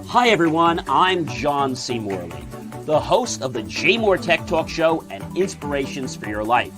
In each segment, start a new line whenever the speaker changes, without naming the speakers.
Hi everyone, I'm John C. Morley, the host of the JMOR Tech Talk Show and Inspirations for Your Life.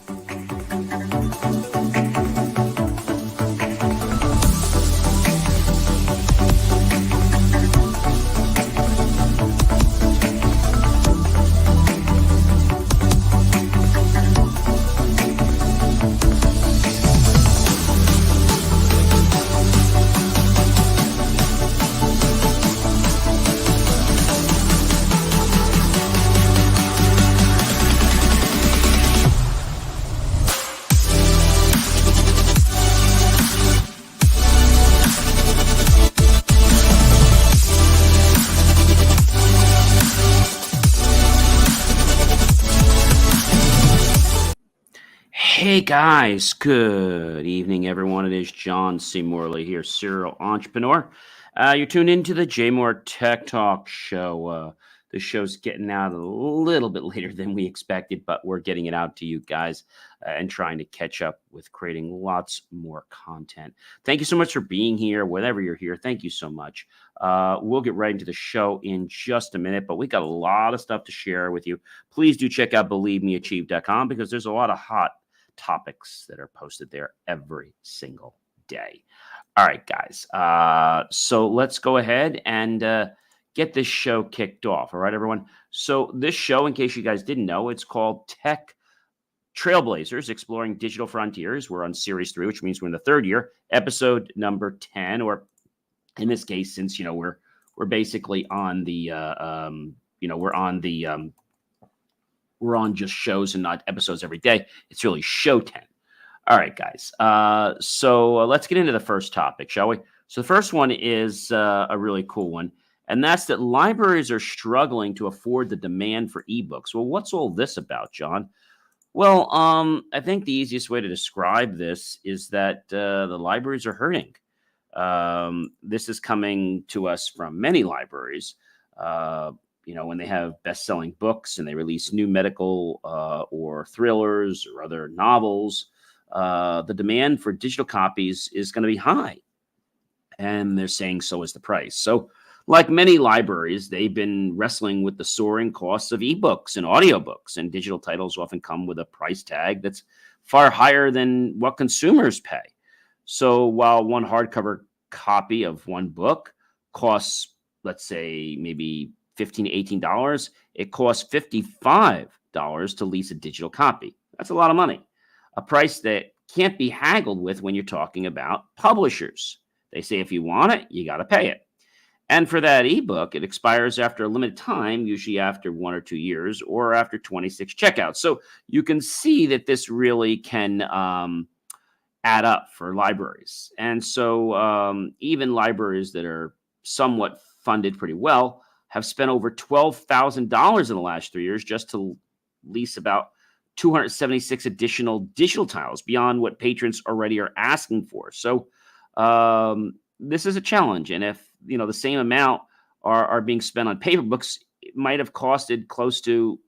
Hey guys, good evening everyone. It is John C. Morley here, serial entrepreneur. You're tuned into the JMOR Tech Talk Show. The show's getting out a little bit later than we expected, but we're getting it out to you guys and trying to catch up with creating lots more content. Thank you so much for being here, whenever you're here. Thank you so much. We'll get right into the show in just a minute, but we got a lot of stuff to share with you. Please do check out BelieveMeAchieve.com because there's a lot of hot topics that are posted there every single day. All right, guys. So let's go ahead and get this show kicked off. All right, everyone. So this show, in case you guys didn't know, it's called Tech Trailblazers, Exploring Digital Frontiers. We're on Series 3, which means we're in the third year, episode number 10, or in this case, since, we're basically on the, we're on just shows and not episodes every day. It's really show 10. All right, guys. So let's get into the first topic, shall we? So the first one is a really cool one, and that's that libraries are struggling to afford the demand for eBooks. Well, what's all this about, John? Well, I think the easiest way to describe this is that the libraries are hurting. This is coming to us from many libraries. When they have best-selling books and they release new medical or thrillers or other novels, the demand for digital copies is going to be high. And they're saying so is the price. So like many libraries, they've been wrestling with the soaring costs of ebooks and audiobooks, and digital titles often come with a price tag that's far higher than what consumers pay. So while one hardcover copy of one book costs, let's say, maybe $15 to $18, it costs $55 to lease a digital copy. That's a lot of money, a price that can't be haggled with when you're talking about publishers. They say if you want it, you got to pay it. And for that ebook, it expires after a limited time, usually after 1 or 2 years or after 26 checkouts. So you can see that this really can add up for libraries. And so even libraries that are somewhat funded pretty well have spent over $12,000 in the last 3 years just to lease about 276 additional digital titles beyond what patrons already are asking for. So this is a challenge. And if, the same amount are being spent on paper books, it might have costed close to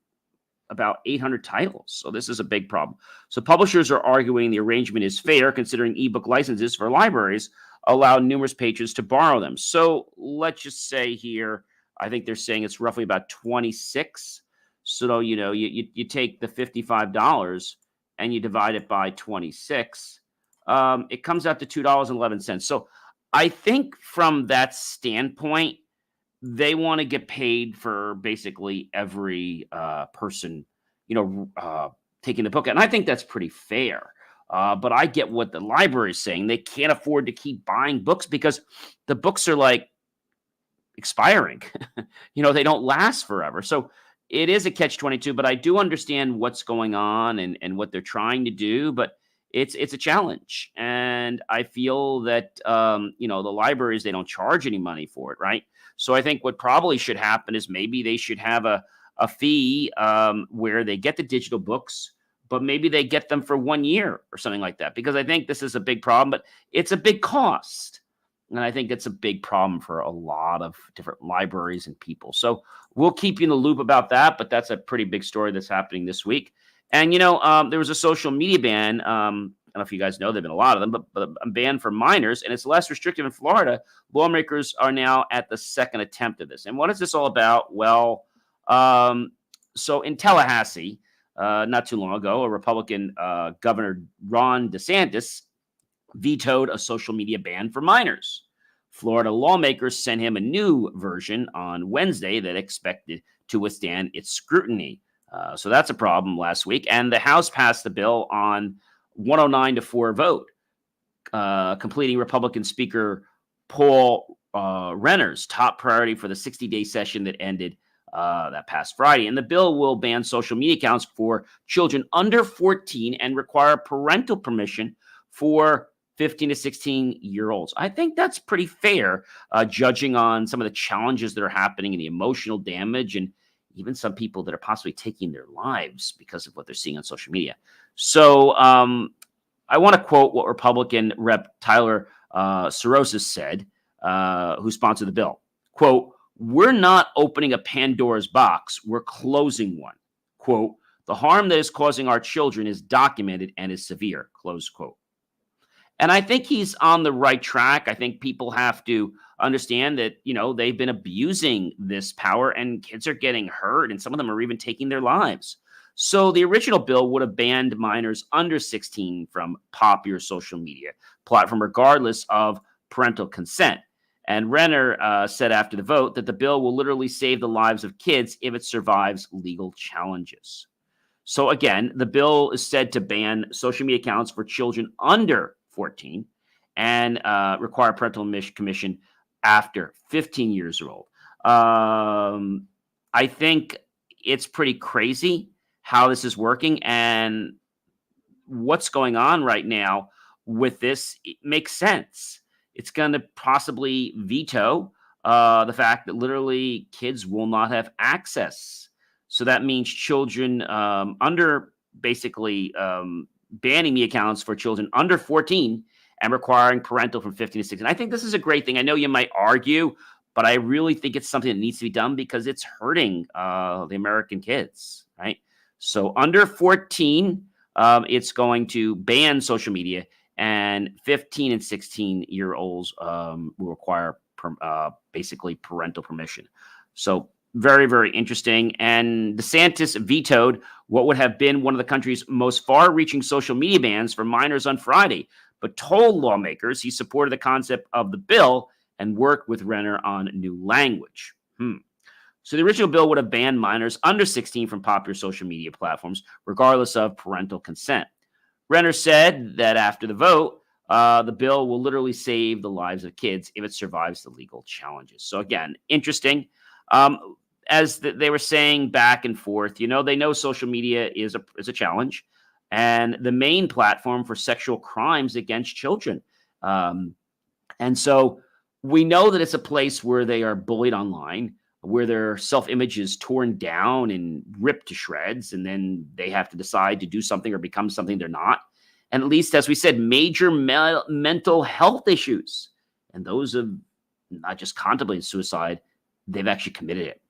about 800 titles. So this is a big problem. So publishers are arguing the arrangement is fair, considering ebook licenses for libraries allow numerous patrons to borrow them. So let's just say here, I think they're saying it's roughly about 26. So, you take the $55 and you divide it by 26. It comes out to $2.11. So I think from that standpoint, they want to get paid for basically every person, taking the book. And I think that's pretty fair. But I get what the library is saying. They can't afford to keep buying books because the books are like expiring. They don't last forever. So it is a catch-22, but I do understand what's going on and what they're trying to do, but it's a challenge. And I feel that, the libraries, they don't charge any money for it, right? So I think what probably should happen is maybe they should have a fee where they get the digital books, but maybe they get them for 1 year or something like that, because I think this is a big problem, but it's a big cost. And I think it's a big problem for a lot of different libraries and people. So we'll keep you in the loop about that, but that's a pretty big story that's happening this week. And, there was a social media ban don't know if you guys know, there have been a lot of them, but a ban for minors, and it's less restrictive in Florida. Lawmakers are now at the second attempt of this. And what is this all about? Well, so in Tallahassee, not too long ago, a Republican Governor Ron DeSantis vetoed a social media ban for minors. Florida lawmakers sent him a new version on Wednesday that expected to withstand its scrutiny. So that's a problem last week. And the House passed the bill on 109-4 vote, completing Republican Speaker Paul Renner's top priority for the 60-day session that ended that past Friday. And the bill will ban social media accounts for children under 14 and require parental permission for 15 to 16-year-olds. I think that's pretty fair, judging on some of the challenges that are happening and the emotional damage and even some people that are possibly taking their lives because of what they're seeing on social media. So I want to quote what Republican Rep. Tyler Sorosis said, who sponsored the bill. Quote, "We're not opening a Pandora's box. We're closing one." Quote, "The harm that is causing our children is documented and is severe." Close quote. And I think he's on the right track. I think people have to understand that, they've been abusing this power and kids are getting hurt and some of them are even taking their lives. So the original bill would have banned minors under 16 from popular social media platform regardless of parental consent. And Renner said after the vote that the bill will literally save the lives of kids if it survives legal challenges. So again, the bill is said to ban social media accounts for children under 14 and require parental commission after 15 years old. I think it's pretty crazy how this is working and what's going on right now with this. It makes sense. It's going to possibly veto the fact that literally kids will not have access. So that means children under basically banning the accounts for children under 14 and requiring parental from 15 to 16. I think this is a great thing. I know you might argue, but I really think it's something that needs to be done because it's hurting the American kids, right? So under 14, it's going to ban social media, and 15 and 16-year-olds will require basically parental permission. So very, very interesting. And DeSantis vetoed what would have been one of the country's most far-reaching social media bans for minors on Friday, but told lawmakers he supported the concept of the bill and worked with Renner on new language. So the original bill would have banned minors under 16 from popular social media platforms, regardless of parental consent. Renner said that after the vote, the bill will literally save the lives of kids if it survives the legal challenges. So again, interesting. As they were saying back and forth, they know social media is a challenge and the main platform for sexual crimes against children. And so we know that it's a place where they are bullied online, where their self-image is torn down and ripped to shreds, and then they have to decide to do something or become something they're not. And at least, as we said, major mental health issues. And those have not just contemplated suicide, they've actually committed it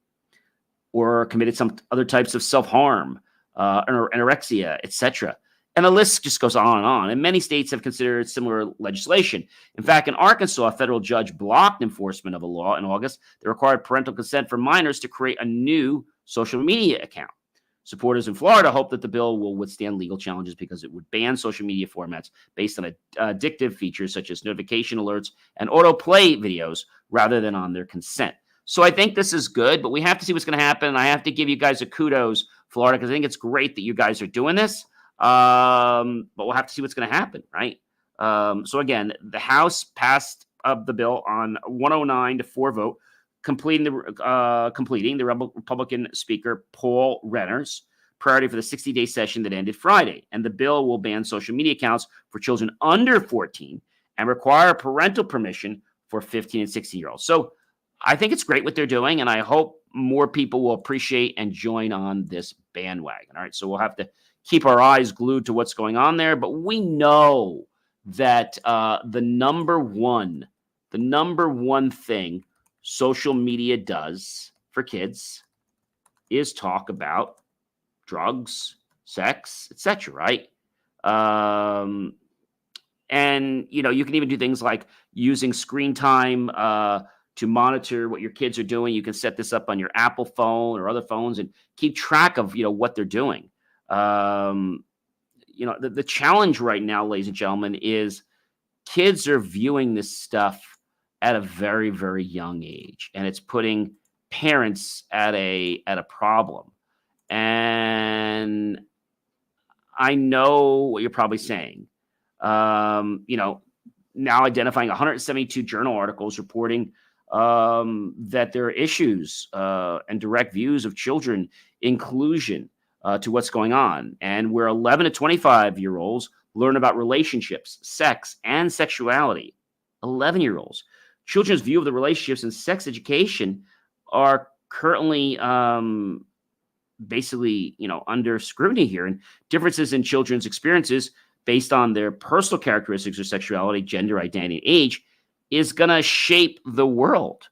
or committed some other types of self-harm, anorexia, etc. And the list just goes on and on. And many states have considered similar legislation. In fact, in Arkansas, a federal judge blocked enforcement of a law in August that required parental consent for minors to create a new social media account. Supporters in Florida hope that the bill will withstand legal challenges because it would ban social media formats based on addictive features such as notification alerts and autoplay videos rather than on their consent. So I think this is good, but we have to see what's going to happen. And I have to give you guys a kudos, Florida, because I think it's great that you guys are doing this. But we'll have to see what's going to happen, right? So again, the House passed the bill on 109-4 vote, completing the Republican Speaker Paul Renner's priority for the 60-day session that ended Friday. And the bill will ban social media accounts for children under 14 and require parental permission for 15 and 16-year-olds. So I think it's great what they're doing, and I hope more people will appreciate and join on this bandwagon. All right, so we'll have to keep our eyes glued to what's going on there, but we know that the number one thing social media does for kids is talk about drugs, sex, etc., right? And, you can even do things like using screen time to monitor what your kids are doing. You can set this up on your Apple phone or other phones and keep track of, what they're doing. Um, the challenge right now, ladies and gentlemen, is kids are viewing this stuff at a very, very young age, and it's putting parents at a problem. And I know what you're probably saying. Now identifying 172 journal articles reporting that there are issues and direct views of children inclusion to what's going on. And where 11 to 25-year-olds learn about relationships, sex, and sexuality. 11-year-olds. Children's view of the relationships and sex education are currently basically, under scrutiny here. And differences in children's experiences based on their personal characteristics or sexuality, gender identity, and age is going to shape the world.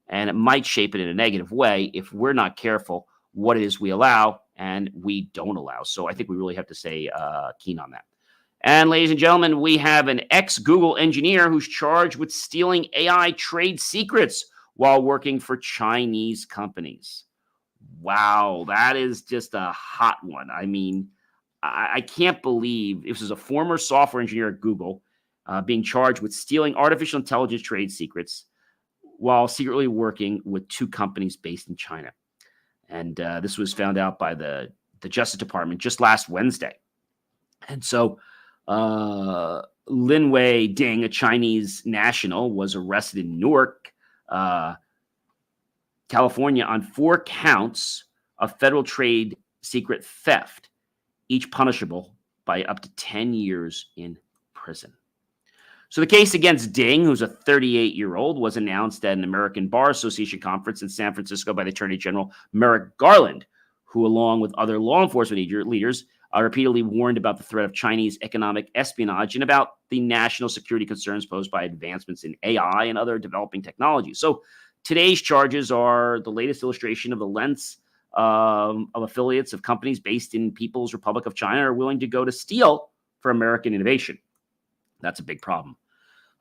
And it might shape it in a negative way if we're not careful what it is we allow and we don't allow. So I think we really have to stay keen on that. And ladies and gentlemen, we have an ex-Google engineer who's charged with stealing AI trade secrets while working for Chinese companies. Wow, that is just a hot one. I mean, I can't believe this is a former software engineer at Google being charged with stealing artificial intelligence trade secrets while secretly working with two companies based in China. And this was found out by the Justice Department just last Wednesday. And so Lin Wei Ding, a Chinese national, was arrested in Newark, California on 4 counts of federal trade secret theft, each punishable by up to 10 years in prison. So the case against Ding, who's a 38-year-old, was announced at an American Bar Association conference in San Francisco by the Attorney General Merrick Garland, who, along with other law enforcement leaders, repeatedly warned about the threat of Chinese economic espionage and about the national security concerns posed by advancements in AI and other developing technologies. So today's charges are the latest illustration of the lengths of affiliates of companies based in People's Republic of China are willing to go to steal for American innovation. That's a big problem.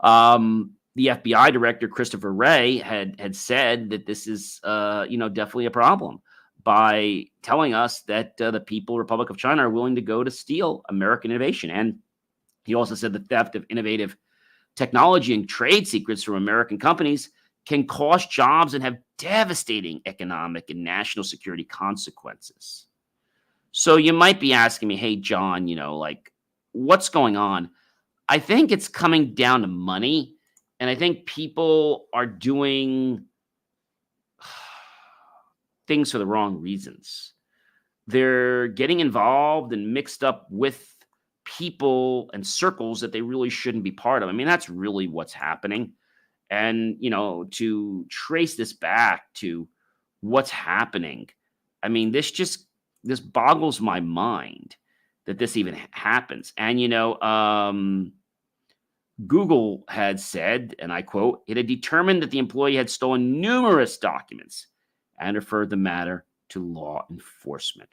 The FBI director, Christopher Wray, had said that this is, definitely a problem by telling us that the People's Republic of China are willing to go to steal American innovation. And he also said the theft of innovative technology and trade secrets from American companies can cost jobs and have devastating economic and national security consequences. So you might be asking me, hey, John, what's going on? I think it's coming down to money, and I think people are doing things for the wrong reasons. They're getting involved and mixed up with people and circles that they really shouldn't be part of. I mean, that's really what's happening. And, to trace this back to what's happening, I mean, this boggles my mind that this even happens. And, Google had said, and I quote, it had determined that the employee had stolen numerous documents and referred the matter to law enforcement.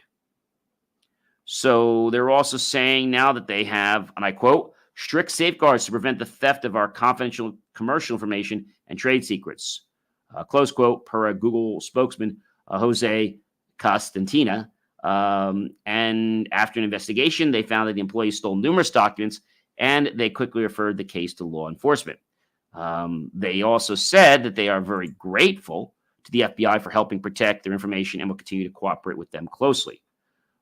So they're also saying now that they have, and I quote, strict safeguards to prevent the theft of our confidential commercial information and trade secrets, close quote, per a Google spokesman, Jose Costantina. And after an investigation, they found that the employee stole numerous documents, and they quickly referred the case to law enforcement. They also said that they are very grateful to the FBI for helping protect their information and will continue to cooperate with them closely.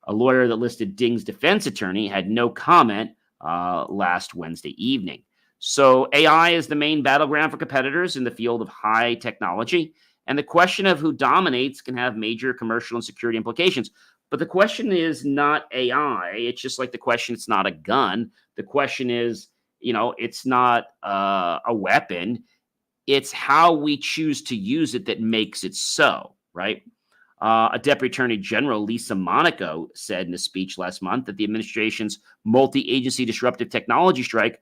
A lawyer that listed Ding's defense attorney had no comment last Wednesday evening. So AI is the main battleground for competitors in the field of high technology, and the question of who dominates can have major commercial and security implications. But the question is not AI. It's just like the question, it's not a gun. The question is, it's not a weapon. It's how we choose to use it that makes it so, right? A Deputy Attorney General, Lisa Monaco, said in a speech last month that the administration's multi-agency disruptive technology strike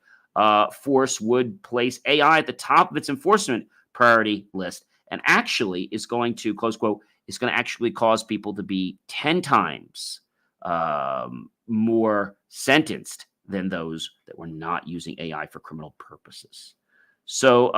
force would place AI at the top of its enforcement priority list and actually is going to, close quote, is going to actually cause people to be 10 times more sentenced than those that were not using AI for criminal purposes. So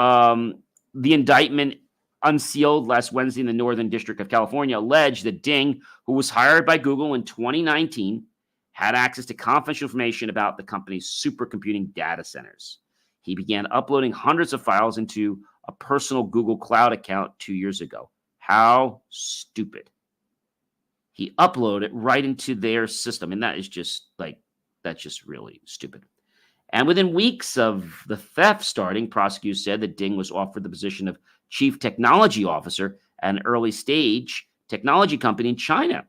the indictment unsealed last Wednesday in the Northern District of California alleged that Ding, who was hired by Google in 2019, had access to confidential information about the company's supercomputing data centers. He began uploading hundreds of files into a personal Google Cloud account 2 years ago. How stupid. He uploaded right into their system, and that's just really stupid. And within weeks of the theft starting, prosecutors said that Ding was offered the position of chief technology officer at an early stage technology company in China.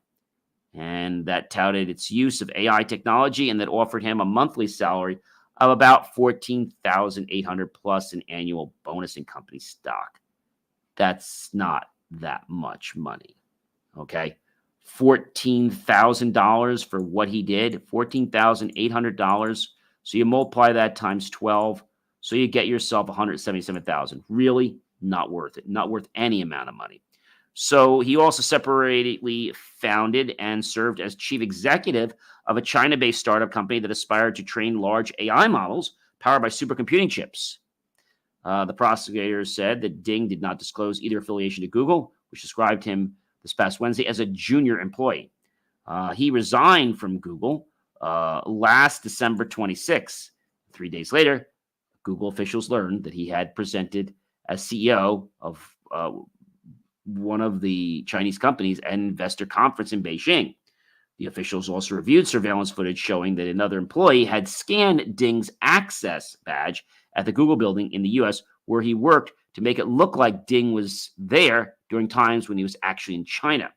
And that touted its use of AI technology and that offered him a monthly salary of about $14,800 plus an annual bonus in company stock. That's not that much money. Okay. $14,000 for what he did, $14,800. So you multiply that times 12. So you get yourself $177,000. Really not worth it. Not worth any amount of money. So he also separately founded and served as chief executive of a China-based startup company that aspired to train large AI models powered by supercomputing chips. The prosecutors said that Ding did not disclose either affiliation to Google, which described him this past Wednesday as a junior employee. He resigned from Google last December 26. 3 days later, Google officials learned that he had presented as CEO of one of the Chinese companies at an investor conference in Beijing. The officials also reviewed surveillance footage showing that another employee had scanned Ding's access badge at the Google building in the U.S., where he worked, to make it look like Ding was there during times when he was actually in China.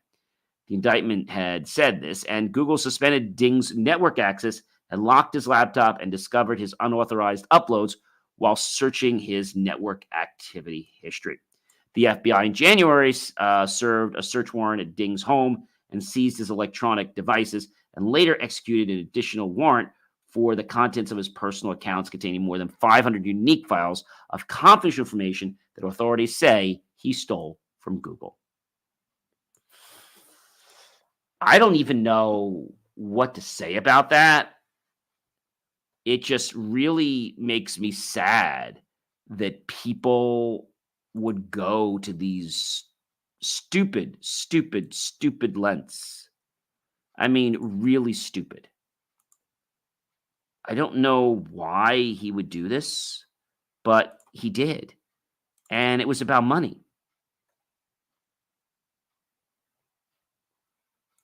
The indictment had said this, and Google suspended Ding's network access and locked his laptop and discovered his unauthorized uploads while searching his network activity history. The FBI in January served a search warrant at Ding's home and seized his electronic devices, and later executed an additional warrant for the contents of his personal accounts containing more than 500 unique files of confidential information that authorities say he stole from Google. I don't even know what to say about that. It just really makes me sad that people would go to these stupid lengths. I mean, really stupid. I don't know why he would do this, but he did. And it was about money.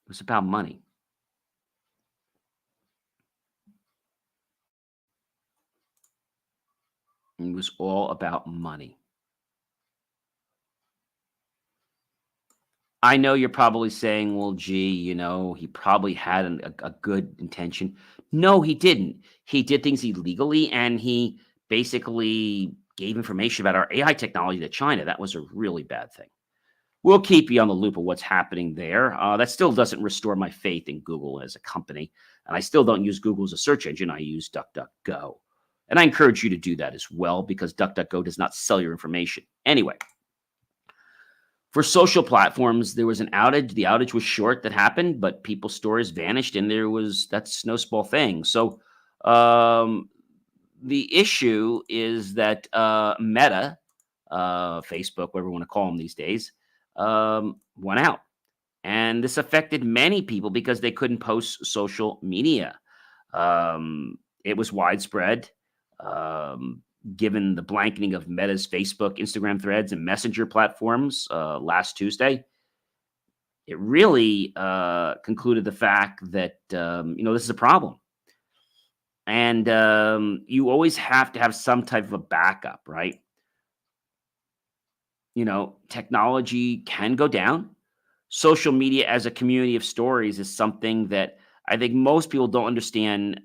It was about money. It was all about money. I know you're probably saying, well, gee, he probably had a good intention. No, he didn't. He did things illegally, and he basically gave information about our AI technology to China. That was a really bad thing. We'll keep you on the loop of what's happening there. That still doesn't restore my faith in Google as a company. And I still don't use Google as a search engine. I use DuckDuckGo. And I encourage you to do that as well, because DuckDuckGo does not sell your information. Anyway, for social platforms, there was an outage. The outage was short that happened, but people's stories vanished, and that's no small thing. So the issue is that Meta, Facebook, whatever you want to call them these days, went out. And this affected many people because they couldn't post social media. It was widespread, given the blanketing of Meta's Facebook, Instagram threads, and Messenger platforms last Tuesday. It really concluded the fact that, this is a problem. And you always have to have some type of a backup, right? Technology can go down. Social media as a community of stories is something that I think most people don't understand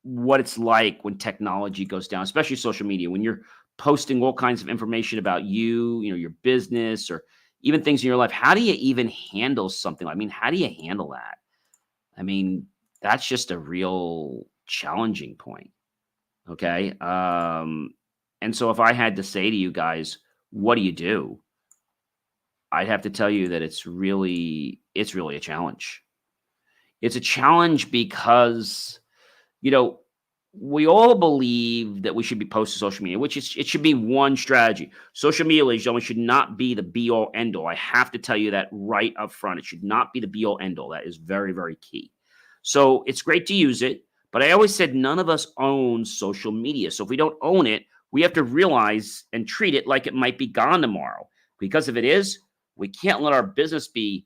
what it's like when technology goes down, especially social media, when you're posting all kinds of information about your business, or even things in your life. How do you even handle something? How do you handle that? That's just a real challenging point. Okay. And so if I had to say to you guys, what do you do? I'd have to tell you that it's really a challenge. It's a challenge because you know, we all believe that we should be posting social media, which is it should be one strategy. Social media, ladies and gentlemen, should not be the be all end all. I have to tell you that right up front. It should not be the be all end all. That is very, very key. So it's great to use it, but I always said none of us own social media. So if we don't own it, we have to realize and treat it like it might be gone tomorrow. Because if it is, we can't let our business be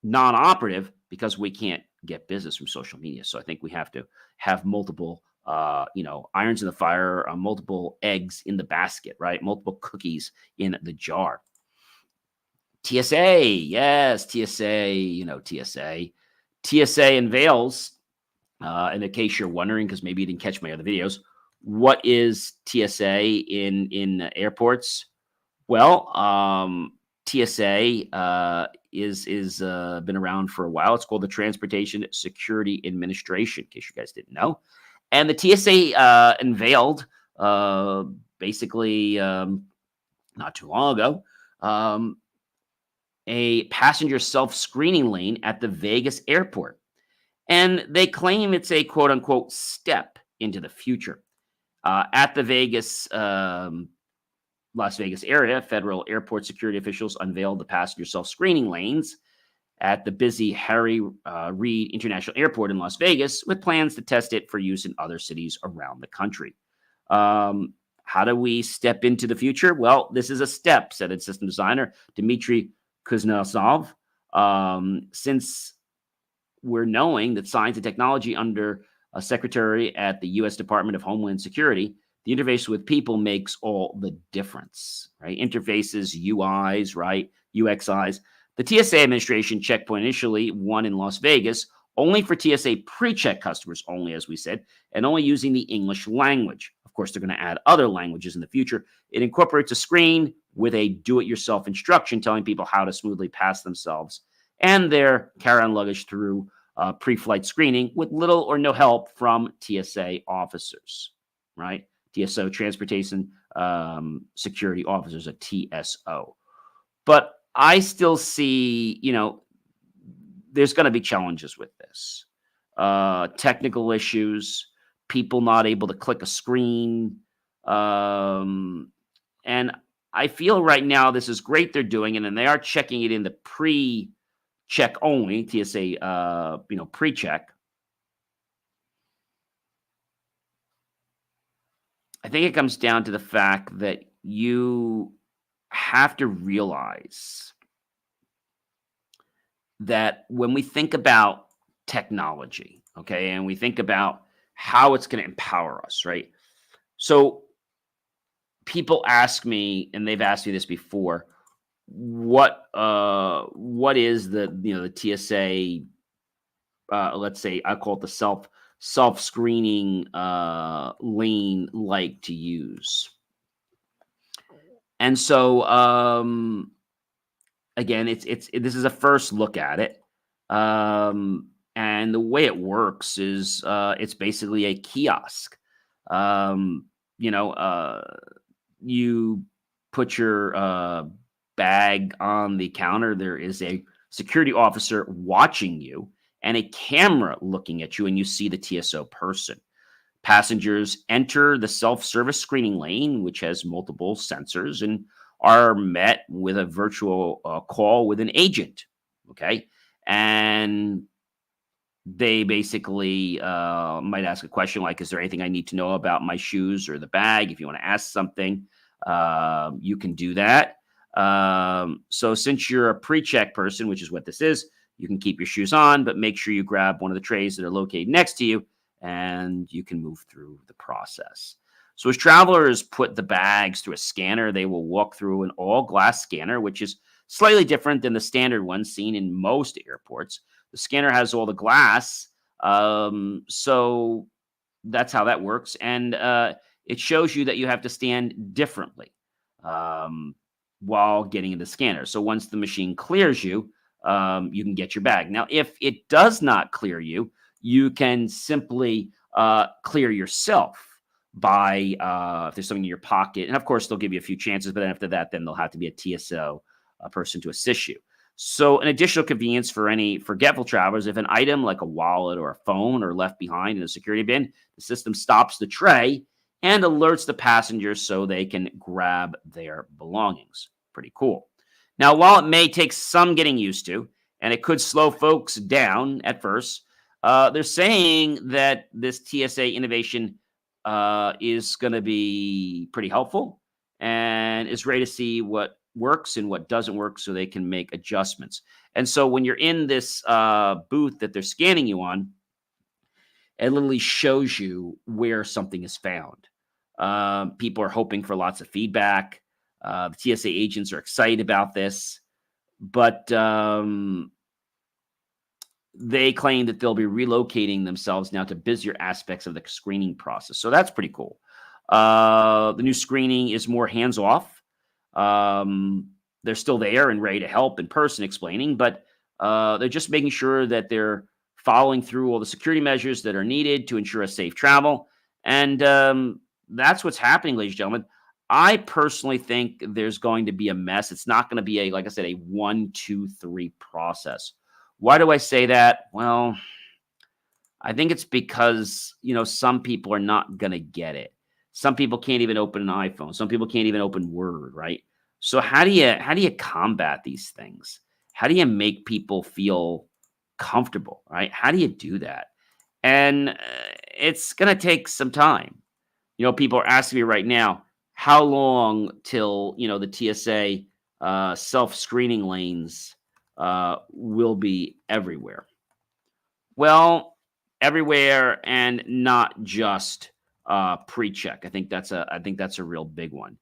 non-operative because we can't get business from social media. So I think we have to have multiple, irons in the fire, multiple eggs in the basket, right? Multiple cookies in the jar. TSA, yes, TSA, TSA. TSA unveils, in case you're wondering, because maybe you didn't catch my other videos, what is TSA in airports? Well, TSA is been around for a while. It's called the Transportation Security Administration, in case you guys didn't know. And the TSA unveiled basically not too long ago a passenger self-screening lane at the Vegas airport. And they claim it's a quote unquote step into the future. At the Las Vegas area, federal airport security officials unveiled the passenger self-screening lanes at the busy Harry Reid International Airport in Las Vegas, with plans to test it for use in other cities around the country. How do we step into the future? Well, this is a step, said its system designer Dmitry Kuznetsov. Since we're knowing that science and technology under a secretary at the U.S. Department of Homeland Security, the interface with people makes all the difference, right? Interfaces, UIs, right? UXIs. The TSA administration checkpoint initially one in Las Vegas, only for TSA pre-check customers only, as we said, and only using the English language. Of course, they're going to add other languages in the future. It incorporates a screen with a do-it-yourself instruction telling people how to smoothly pass themselves and their carry-on luggage through pre-flight screening with little or no help from TSA officers, right? TSO, Transportation Security Officers, a TSO. But I still see, there's going to be challenges with this. Technical issues, people not able to click a screen. And I feel right now this is great they're doing it, and they are checking it in the pre-check only, TSA, pre-check. I think it comes down to the fact that you have to realize that when we think about technology, okay, and we think about how it's going to empower us, right? So people ask me, and they've asked me this before, what is the TSA, let's say I call it the self-screening lane like to use. And so again, this is a first look at it. And the way it works is it's basically a kiosk. You put your bag on the counter. There is a security officer watching you and a camera looking at you, and you see the TSO person. Passengers enter the self-service screening lane, which has multiple sensors, and are met with a virtual call with an agent, okay? And they basically might ask a question like, is there anything I need to know about my shoes or the bag? If you want to ask something, you can do that. So since you're a pre-check person, which is what this is, you can keep your shoes on, but make sure you grab one of the trays that are located next to you, and you can move through the process. So as travelers put the bags through a scanner, they will walk through an all-glass scanner, which is slightly different than the standard one seen in most airports. The scanner has all the glass, so that's how that works. And it shows you that you have to stand differently while getting in the scanner. So once the machine clears you, you can get your bag. Now, if it does not clear you, you can simply clear yourself by if there's something in your pocket. And of course, they'll give you a few chances, but then after that, then there'll have to be a TSO person to assist you. So, an additional convenience for any forgetful travelers, if an item like a wallet or a phone are left behind in a security bin, the system stops the tray and alerts the passengers so they can grab their belongings. Pretty cool. Now, while it may take some getting used to, and it could slow folks down at first, they're saying that this TSA innovation is going to be pretty helpful and is ready to see what works and what doesn't work so they can make adjustments. And so when you're in this booth that they're scanning you on, it literally shows you where something is found. People are hoping for lots of feedback. The TSA agents are excited about this, but they claim that they'll be relocating themselves now to busier aspects of the screening process. So that's pretty cool. The new screening is more hands-off. They're still there and ready to help in person explaining, but they're just making sure that they're following through all the security measures that are needed to ensure a safe travel. And that's what's happening, ladies and gentlemen. I personally think there's going to be a mess. It's not going to be like I said, a 1, 2, 3 process. Why do I say that? Well, I think it's because, some people are not going to get it. Some people can't even open an iPhone. Some people can't even open Word, right? So how do you combat these things? How do you make people feel comfortable, right? How do you do that? And it's going to take some time. People are asking me right now, how long till, the TSA self-screening lanes will be everywhere? Well, everywhere and not just pre-check. I think that's a real big one.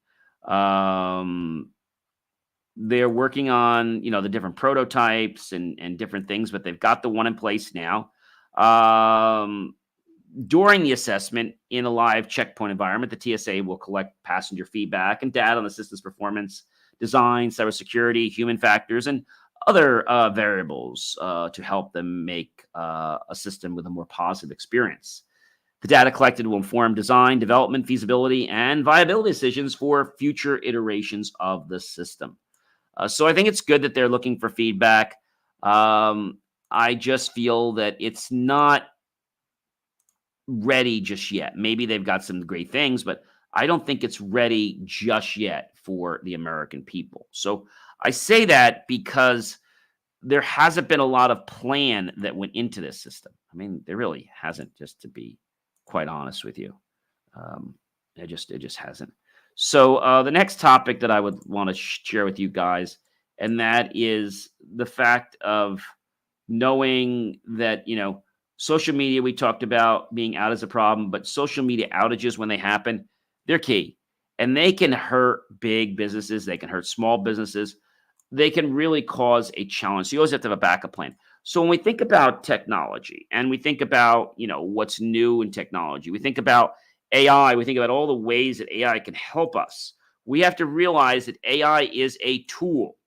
They're working on, the different prototypes and different things, but they've got the one in place now. During the assessment in a live checkpoint environment, the TSA will collect passenger feedback and data on the system's performance, design, cybersecurity, human factors, and other variables to help them make a system with a more positive experience. The data collected will inform design, development, feasibility, and viability decisions for future iterations of the system. So I think it's good that they're looking for feedback. I just feel that it's not ready just yet. Maybe they've got some great things, but I don't think it's ready just yet for the American people. So I say that because there hasn't been a lot of plan that went into this system. I mean, there really hasn't, just to be quite honest with you. It just hasn't. So the next topic that I would want to share with you guys, and that is the fact of knowing that, social media, we talked about being out as a problem, but social media outages, when they happen, they're key. And they can hurt big businesses. They can hurt small businesses. They can really cause a challenge. So you always have to have a backup plan. So when we think about technology and we think about, what's new in technology, we think about AI, we think about all the ways that AI can help us. We have to realize that AI is a tool.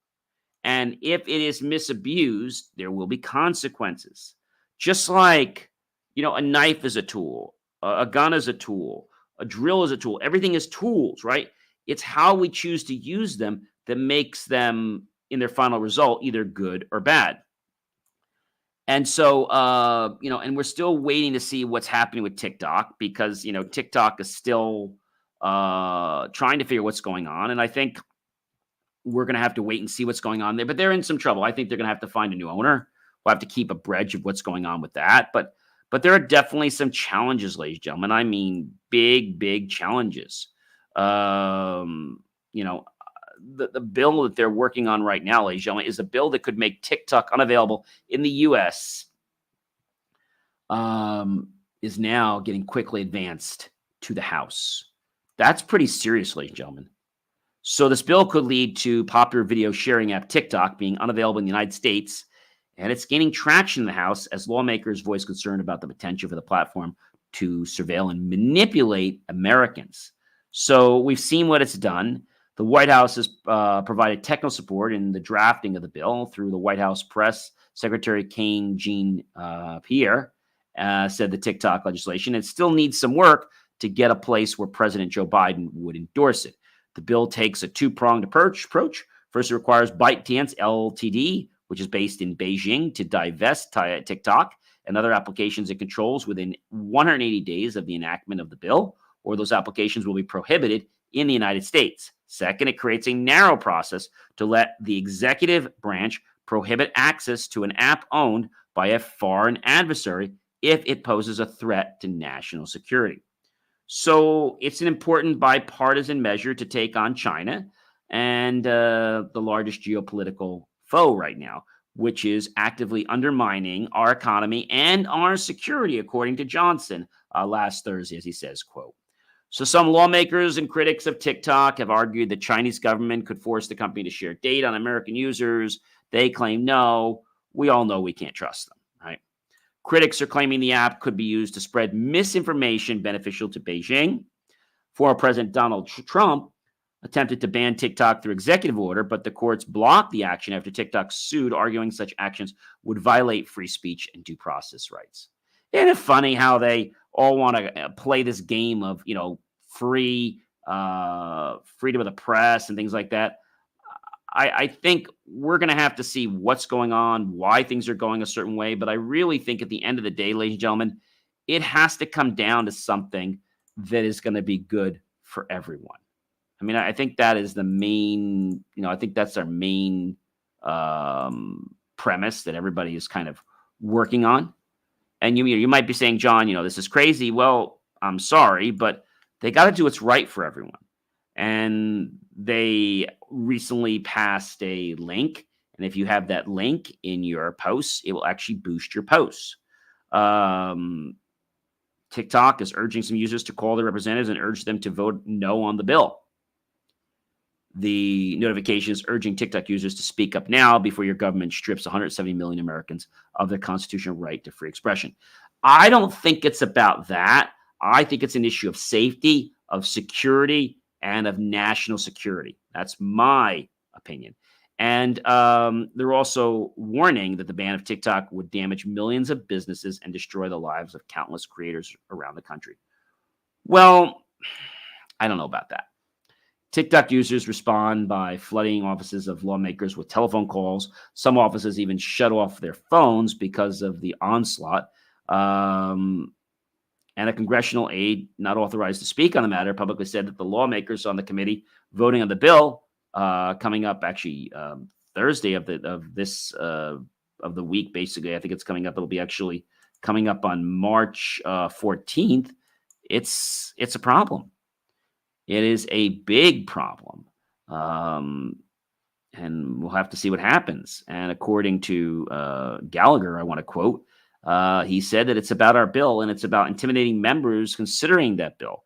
And if it is misused, there will be consequences. Just like, a knife is a tool, a gun is a tool, a drill is a tool. Everything is tools, right? It's how we choose to use them that makes them, in their final result, either good or bad. And so, and we're still waiting to see what's happening with TikTok because, TikTok is still trying to figure what's going on. And I think we're going to have to wait and see what's going on there. But they're in some trouble. I think they're going to have to find a new owner. We'll have to keep abreast of what's going on with that. But there are definitely some challenges, ladies and gentlemen. I mean, big challenges. The bill that they're working on right now, ladies and gentlemen, is a bill that could make TikTok unavailable in the U.S. Is now getting quickly advanced to the House. That's pretty serious, ladies and gentlemen. So this bill could lead to popular video sharing app TikTok being unavailable in the United States, and it's gaining traction in the House as lawmakers voice concern about the potential for the platform to surveil and manipulate Americans. So we've seen what it's done. The White House has provided technical support in the drafting of the bill through the White House press secretary Kane Jean-Pierre said the TikTok legislation. It still needs some work to get a place where President Joe Biden would endorse it. The bill takes a two-pronged approach. First, it requires ByteDance Ltd., which is based in Beijing, to divest TikTok and other applications it controls within 180 days of the enactment of the bill, or those applications will be prohibited in the United States. Second, it creates a narrow process to let the executive branch prohibit access to an app owned by a foreign adversary if it poses a threat to national security. So it's an important bipartisan measure to take on China and the largest geopolitical foe right now, which is actively undermining our economy and our security, according to Johnson last Thursday, as he says, quote. So some lawmakers and critics of TikTok have argued the Chinese government could force the company to share data on American users. They claim no. We all know we can't trust them, right? Critics are claiming the app could be used to spread misinformation beneficial to Beijing. Former President Donald Trump attempted to ban TikTok through executive order, but the courts blocked the action after TikTok sued, arguing such actions would violate free speech and due process rights. Isn't it funny how they all want to play this game of, free freedom of the press and things like that? I think we're going to have to see what's going on, why things are going a certain way. But I really think at the end of the day, ladies and gentlemen, it has to come down to something that is going to be good for everyone. I mean, I think that is the main, I think that's our main premise that everybody is kind of working on. And you might be saying, John, this is crazy. Well, I'm sorry, but they got to do what's right for everyone. And they recently passed a link. And if you have that link in your posts, it will actually boost your posts. TikTok is urging some users to call their representatives and urge them to vote no on the bill. The notification is urging TikTok users to speak up now before your government strips 170 million Americans of their constitutional right to free expression. I don't think it's about that. I think it's an issue of safety, of security, and of national security. That's my opinion. And they're also warning that the ban of TikTok would damage millions of businesses and destroy the lives of countless creators around the country. Well, I don't know about that. TikTok users respond by flooding offices of lawmakers with telephone calls. Some offices even shut off their phones because of the onslaught. And a congressional aide not authorized to speak on the matter publicly said that the lawmakers on the committee voting on the bill coming up actually Thursday of the week, basically. I think it's coming up. It'll be actually coming up on March 14th. It's a problem. It is a big problem. And we'll have to see what happens. And according to Gallagher, I want to quote, he said that it's about our bill and it's about intimidating members considering that bill.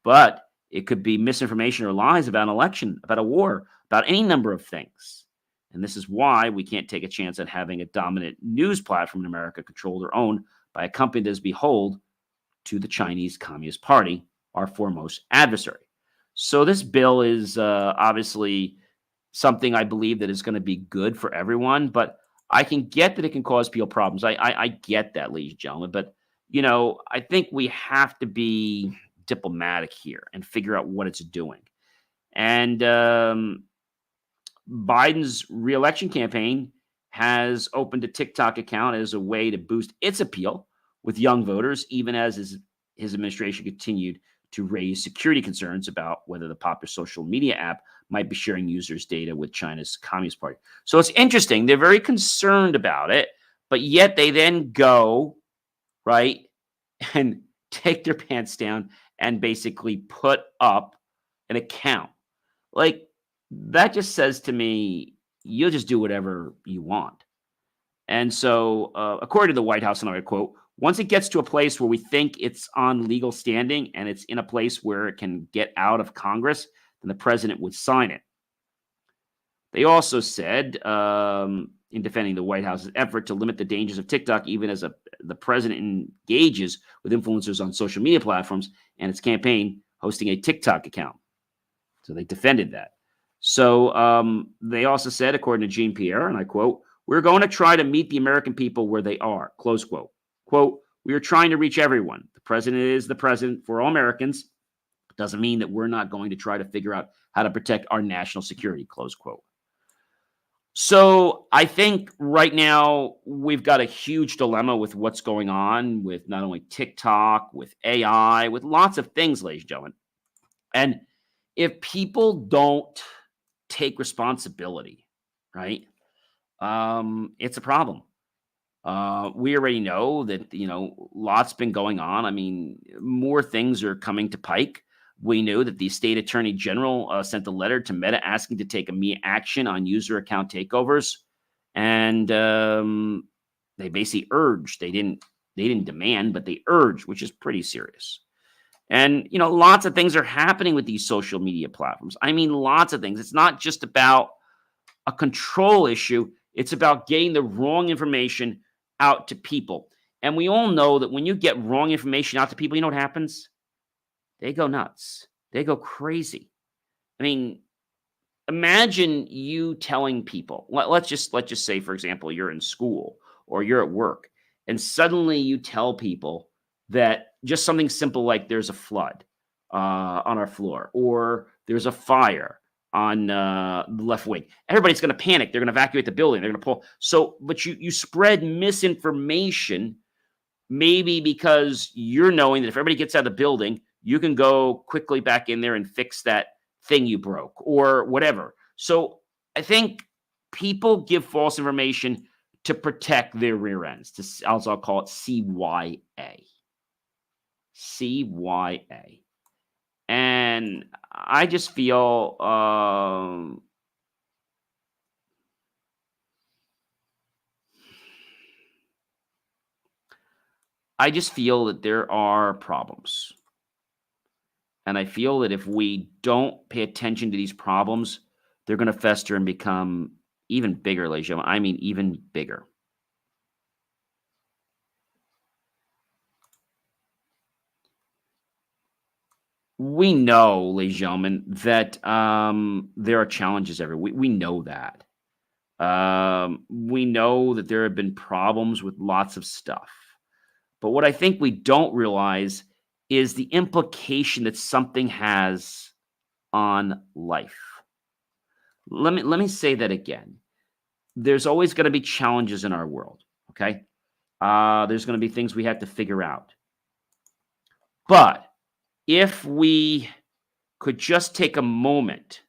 But it could be misinformation or lies about an election, about a war, about any number of things. And this is why we can't take a chance at having a dominant news platform in America controlled or owned by a company that is beholden to the Chinese Communist Party, our foremost adversary. So this bill is obviously something I believe that is going to be good for everyone, but I can get that it can cause people problems. I get that, ladies and gentlemen, but I think we have to be diplomatic here and figure out what it's doing. And Biden's reelection campaign has opened a TikTok account as a way to boost its appeal with young voters, even as his administration continued to raise security concerns about whether the popular social media app might be sharing users' data with China's Communist Party. So it's interesting. They're very concerned about it, but yet they then go, right, and take their pants down and basically put up an account. Like, that just says to me, you'll just do whatever you want. And so, according to the White House, and I quote, once it gets to a place where we think it's on legal standing and it's in a place where it can get out of Congress, then the president would sign it. They also said, in defending the White House's effort to limit the dangers of TikTok, even as the president engages with influencers on social media platforms and its campaign hosting a TikTok account. So they defended that. So they also said, according to Jean Pierre, and I quote, we're going to try to meet the American people where they are, close quote. Quote, we are trying to reach everyone. The president is the president for all Americans. It doesn't mean that we're not going to try to figure out how to protect our national security, close quote. So I think right now we've got a huge dilemma with what's going on with not only TikTok, with AI, with lots of things, ladies and gentlemen. And if people don't take responsibility, right, it's a problem. We already know that, lots been going on. I mean, more things are coming to pike. We knew that the state attorney general sent a letter to Meta asking to take immediate action on user account takeovers, and they basically urged. They didn't demand, but they urged, which is pretty serious. And lots of things are happening with these social media platforms. I mean, lots of things. It's not just about a control issue. It's about getting the wrong information out to people. And we all know that when you get wrong information out to people, you know what happens? They go nuts. They go crazy. I mean, imagine you telling people, let's just say, for example, you're in school or you're at work, and suddenly you tell people that just something simple like there's a flood on our floor, or there's a fire on the left wing. Everybody's going to panic. They're going to evacuate the building. They're going to pull. So, but you spread misinformation, maybe because you're knowing that if everybody gets out of the building, you can go quickly back in there and fix that thing you broke or whatever. So I think people give false information to protect their rear ends. I'll call it CYA. CYA. And I just feel that there are problems. And I feel that if we don't pay attention to these problems, they're going to fester and become even bigger, ladies and gentlemen. I mean, even bigger. We know, ladies and gentlemen, that there are challenges everywhere. We know that. We know that there have been problems with lots of stuff. But what I think we don't realize is the implication that something has on life. Let me say that again. There's always going to be challenges in our world, okay? There's going to be things we have to figure out. But if we could just take a moment,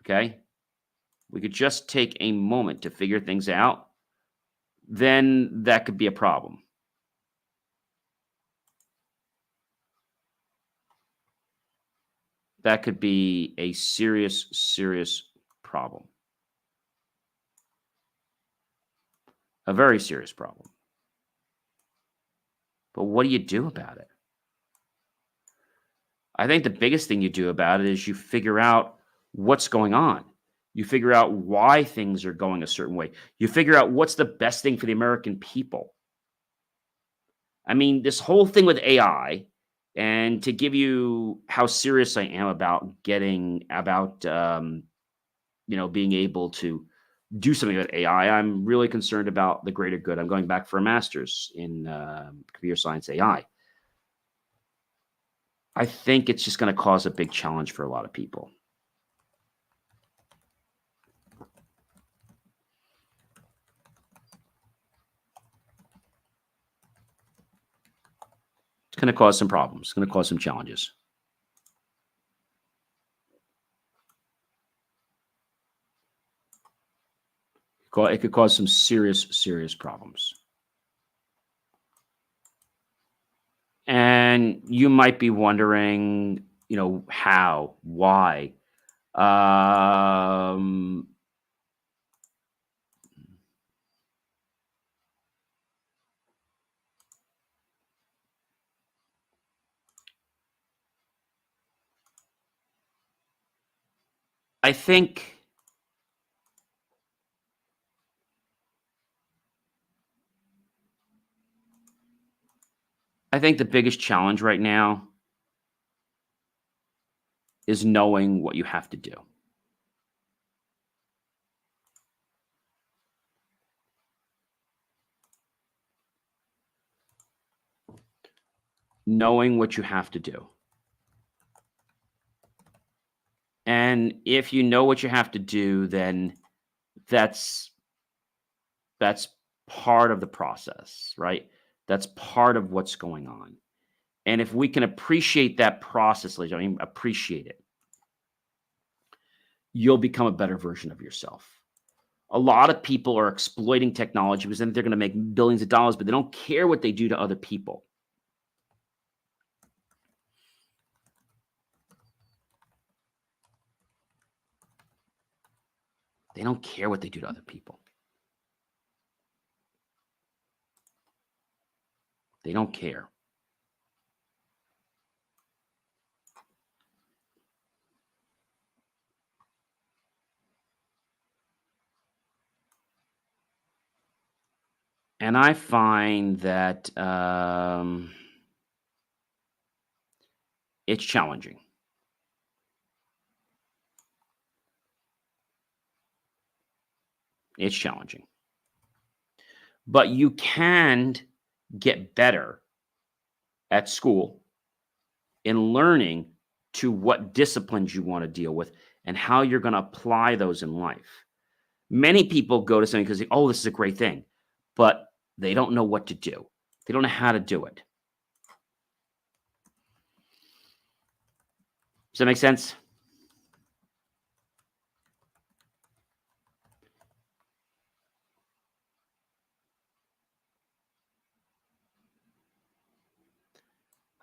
okay? We could just take a moment to figure things out, then that could be a problem. That could be a serious, serious problem. A very serious problem. But what do you do about it? I think the biggest thing you do about it is you figure out what's going on. You figure out why things are going a certain way. You figure out what's the best thing for the American people. I mean, this whole thing with AI, and to give you how serious I am about being able to do something with AI, I'm really concerned about the greater good. I'm going back for a master's in computer science AI. I think it's just going to cause a big challenge for a lot of people. It's going to cause some problems. It's going to cause some challenges. It could cause some serious, serious problems. And you might be wondering, how, why. I think the biggest challenge right now is knowing what you have to do. Knowing what you have to do. And if you know what you have to do, then that's that's part of the process, right? That's part of what's going on. And if we can appreciate that process, ladies and gentlemen, appreciate it, you'll become a better version of yourself. A lot of people are exploiting technology because then they're going to make billions of dollars, but they don't care what they do to other people. They don't care what they do to other people. They don't care. And I find that it's challenging. It's challenging. But you can get better at school in learning to what disciplines you want to deal with and how you're going to apply those in life. Many people go to something because, oh, this is a great thing, but they don't know what to do. They don't know how to do it. Does that make sense?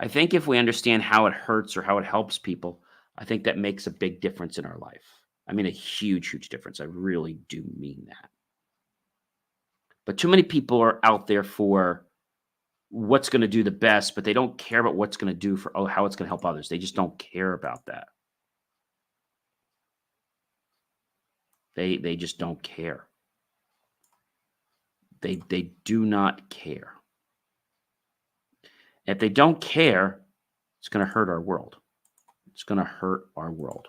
I think if we understand how it hurts or how it helps people, I think that makes a big difference in our life. I mean, a huge, huge difference. I really do mean that. But too many people are out there for what's going to do the best, but they don't care about what's going to do for how it's going to help others. They just don't care about that. They just don't care. They do not care. If they don't care, it's going to hurt our world. It's going to hurt our world.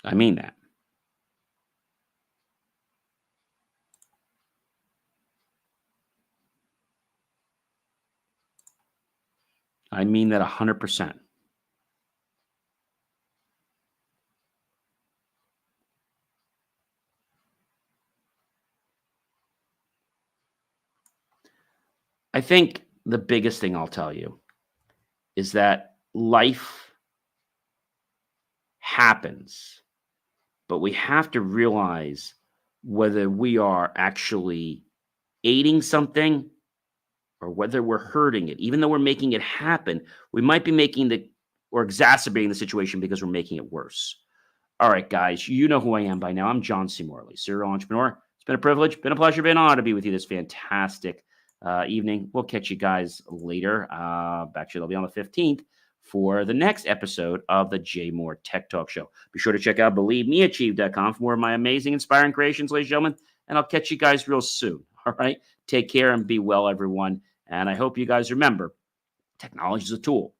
I mean that. I mean that 100%. I think the biggest thing I'll tell you is that life happens, but we have to realize whether we are actually aiding something or whether we're hurting it. Even though we're making it happen, we might be making or exacerbating the situation because we're making it worse. All right, guys, you know who I am by now. I'm John C. Morley, serial entrepreneur. It's been a privilege, been a pleasure, been an honor to be with you this fantastic evening. We'll catch you guys later. Actually, they'll be on the 15th for the next episode of the JMOR Tech Talk Show. Be sure to check out BelieveMeAchieve.com for more of my amazing, inspiring creations, ladies and gentlemen. And I'll catch you guys real soon. All right, take care and be well, everyone. And I hope you guys remember, technology is a tool,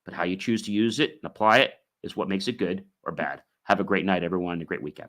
but how you choose to use it and apply it is what makes it good or bad. Have a great night, everyone, and a great weekend.